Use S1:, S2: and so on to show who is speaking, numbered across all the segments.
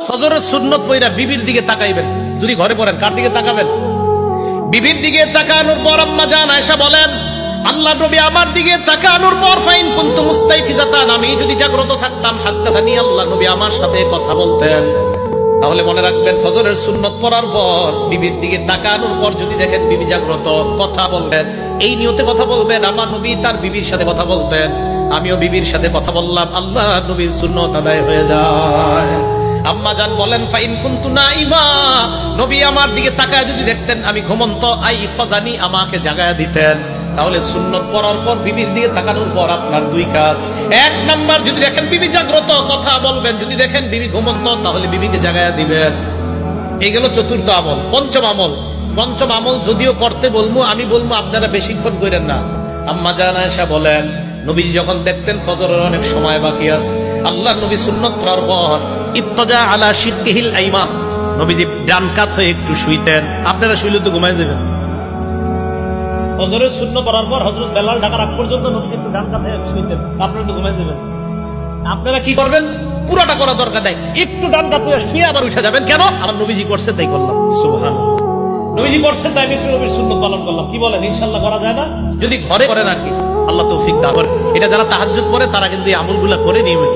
S1: ফজরের সুন্নত পড়া বিবির দিকে তাকাইবেন, যদি ঘরে পড়েন কার দিকে তাকাবেন? বিবির দিকে তাকানোর পর আম্মা জান আয়েশা বলেন, আল্লাহ নবী আমার দিকে তাকানোর পর ফাইন কুনতু মুস্তাইকিজাতান, আমি যদি জাগ্রত থাকতাম হাদদাসানি, আল্লাহ নবী আমার সাথে কথা বলতেন। তাহলে মনে রাখবেন, ফজরের সুন্নত পড়ার পর বিবির দিকে তাকানোর পর যদি দেখেন বিবি জাগ্রত, কথা বলবেন, এই নিয়তে কথা বলবেন আমার নবী তার বিবির সাথে কথা বলতেন, আমিও বিবির সাথে কথা বললাম, আল্লাহ নবীর সুন্নত আদায় হয়ে যায়। আম্মা জান বলেন, ফাইন কুনতু নাইমা, নবী আমার দিকে তাকায় যদি দেখতেন আমি ঘুমন্ত, আইকাযানি, আমাকে জাগায়া দিতেন। তাহলে সুন্নত পড়ার পর বিবির দিকে তাকানোর পর আপনার দুই কাজ। এক নাম্বার, যদি দেখেন বিবি জাগ্রত কথা বলবেন, যদি দেখেন বিবি ঘুমন্ত তাহলে বিবিকে জাগায়া দিবেন। এই গেল চতুর্থ আমল। পঞ্চম আমল যদিও করতে বলবো, আমি বলবো আপনারা বেশিক্ষণ করেন না। আম্মা জান আয়েশা বলেন, নবীজি যখন দেখতেন ফজরের অনেক সময় বাকি আছে, আল্লাহ নবী সুন্নত পড়ার পর ইত্তাজা আলা শিক্কিহিল আইমান, নবীজি ডান কাত হয়ে একটু শুইতেন। আপনারা শুইলে তো ঘুমাই যাবেন। ফজরের সুন্নত পড়ার পর হযরত বেলাল ডাকার আগ পর্যন্ত নবীজি একটু ডান কাত হয়ে শুইতেন, আপনারা তো ঘুমাই যাবেন। আপনারা কি করবেন? পুরোটা করা দরকার নাই, একটু ডান কাত হয়ে শুয়ে আবার উঠে যাবেন। কেন? আমার নবীজি করছে তাই করলাম। সুবহানাল্লাহ, নবীজি করছেন তাই আমি একটু নবীর সুন্নত পালন করলাম। কি বলেন? ইনশাআল্লাহ করা যায় না? যদি ঘরে করেন আর কি, আল্লাহ তৌফিক দান করেন। এটা যারা তাহাজ্জুদ পড়ে তারা কিন্তু এই আমলগুলা করে নিয়মিত।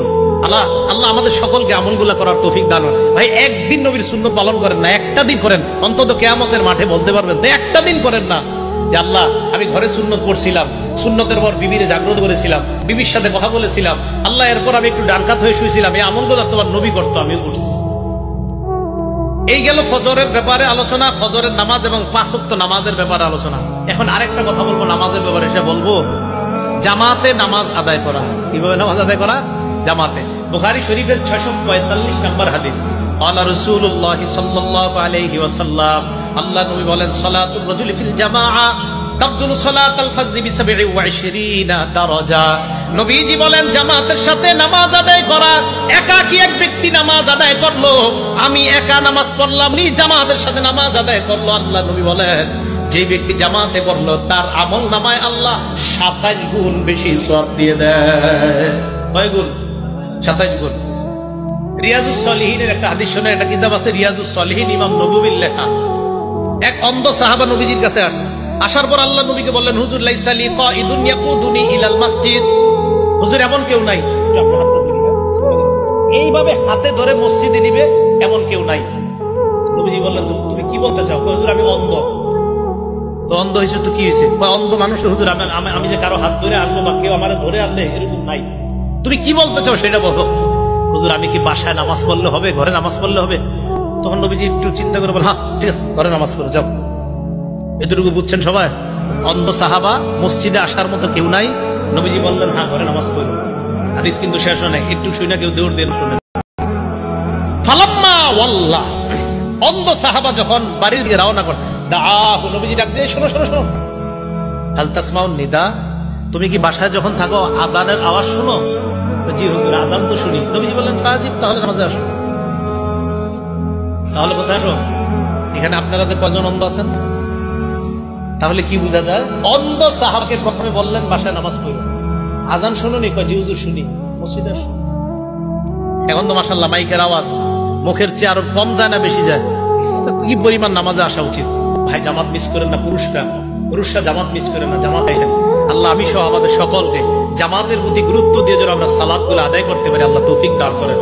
S1: আল্লাহ আমাদের সকলকে আমলগুলা করার তৌফিক দান করেন। ভাই, একদিন নবীর সুন্নত পালন করেন না, একটা দিন করেন, অন্তত কিয়ামতের মাঠে বলতে পারবেন তো একটা দিন করেন না যে আল্লাহ আমি ঘরে সুন্নত পড়ছিলাম, সুন্নতের পর বিবিরে জাগ্রত করেছিলাম, বিবির সাথে কথা বলেছিলাম, আল্লাহ এরপর আমি একটু ডান কাত হয়ে শুয়েছিলাম, এই আমলগুলো তোমার নবী করতো, আমিও করছি। এই গেল ফজরের ব্যাপারে আলোচনা, ফজরের নামাজ এবং 5 ওয়াক্ত নামাজের ব্যাপারে আলোচনা। এখন আরেকটা কথা বলবো নামাজের ব্যাপারে, সে বলবো জামাতে নামাজ আদায় করা। কিভাবে নামাজ আদায় করা? জামাতে। বুখারী শরীফের 645 নম্বর হাদিস, ক্বালা রাসূলুল্লাহ সাল্লাল্লাহু আলাইহি ওয়াসাল্লাম, আল্লাহ নবী বলেন, সালাতুর রাজুলি ফিল জামাআ তাবদুলু সালাতাল ফাজরি বি27 দারাজা। নবীজি বলেন, জামাতের সাথে নামাজ আদায় করা, একাকী এক ব্যক্তি নামাজ আদায় করলো, আমি একা নামাজ পড়লাম নি, জামাতের সাথে নামাজ আদায় করলো, আল্লাহ নবী বলেন যে ব্যক্তি জামাতে করলো তার আমল নামায় আল্লাহ 27 গুণ বেশি সওয়াব দিয়ে দেয়। কয় গুণ? 27 গুণ। রিয়াজুস সলিহিনের একটা হাদিস শুনে, একটা কিতাব আছে রিয়াজুস সলিহিন, ইমাম নববীর লেখা। এক অন্ধ সাহাবা নবীজির কাছে আসছে, আসার পর আল্লাহ নবীকে বললেন, হুজুর লাইসা লি কাইদুন ইয়াকুদুনি ইলাল মসজিদ, হুজুর এমন কেউ নাই এইভাবে হাতে ধরে মসজিদে নিবে, এমন কেউ নাই। নবীজি বললেন, তুমি কি বলতে চাও? হুজুর আমি অন্ধ। তো অন্ধ হয়েছে তো কি হয়েছে? অন্ধ মানুষ হুজুর, আমি যে কারো হাত ধরে আনবো বা কেউ আমার ধরে আনবে এরকম নাই। তুমি কি বলতে চাও সেটা বলো। হুজুর আমি কি বাসায় নামাজ পড়লে হবে, ঘরে নামাজ পড়লে হবে? তখন নবীজি একটু চিন্তা করে বলেন, হ্যাঁ ঠিক আছে, ঘরে নামাজ পড়ে যাও। এতটুকু বুঝছেন সবাই? অন্ধ সাহাবা, মসজিদে আসার মতো কেউ নাই, নবীজি বললেন হ্যাঁ ঘরে নামাজ পড়ো। হাদিস কিন্তু শেষ হয় নাই, একটু শুই না কেউ দৌড় দিয়ে শুনে। ফালাম্মা ওয়াল্লাহ, অন্ধ সাহাবা যখন বাড়ির দিকে রওনা করছে, দাআহু, নবীজি ডাকছে, শোনো শোনো শোনো, হাল তাসমাউন নিদা, তুমি কি বাসায় যখন থাকো আযানের আওয়াজ শোনো? জি হুজুর, আযান তো শুনি। নবীজি বললেন, ফাজিব, তাহলে নামাজে আসো। তাহলে কোথায় আসো? এখানে আপনারা যে কজন অন্ধ আছেন, তাহলে কি বোঝা যায়? অন্ধ সাহাবাকে প্রথমে বললেন বাসায় নামাজ পড়ো, আযান শুনুনি? কয় জি হুজুর শুনি। মসজিদে আসো। এখন তো মাশাআল্লাহ মাইকের আওয়াজ মুখের চেয়ে আরো কম যায় না বেশি যায়? কি পরিমাণ নামাজে আসা উচিত। ভাই জামাত মিস করেন না, পুরুষরা জামাত মিস করেন না, জামাত আইলেন। আল্লাহ আমি সহ আমাদের সকলকে জামাতের প্রতি গুরুত্ব দিয়ে যেন আমরা সালাত গুলো আদায় করতে পারি, আল্লাহ তৌফিক দান করেন।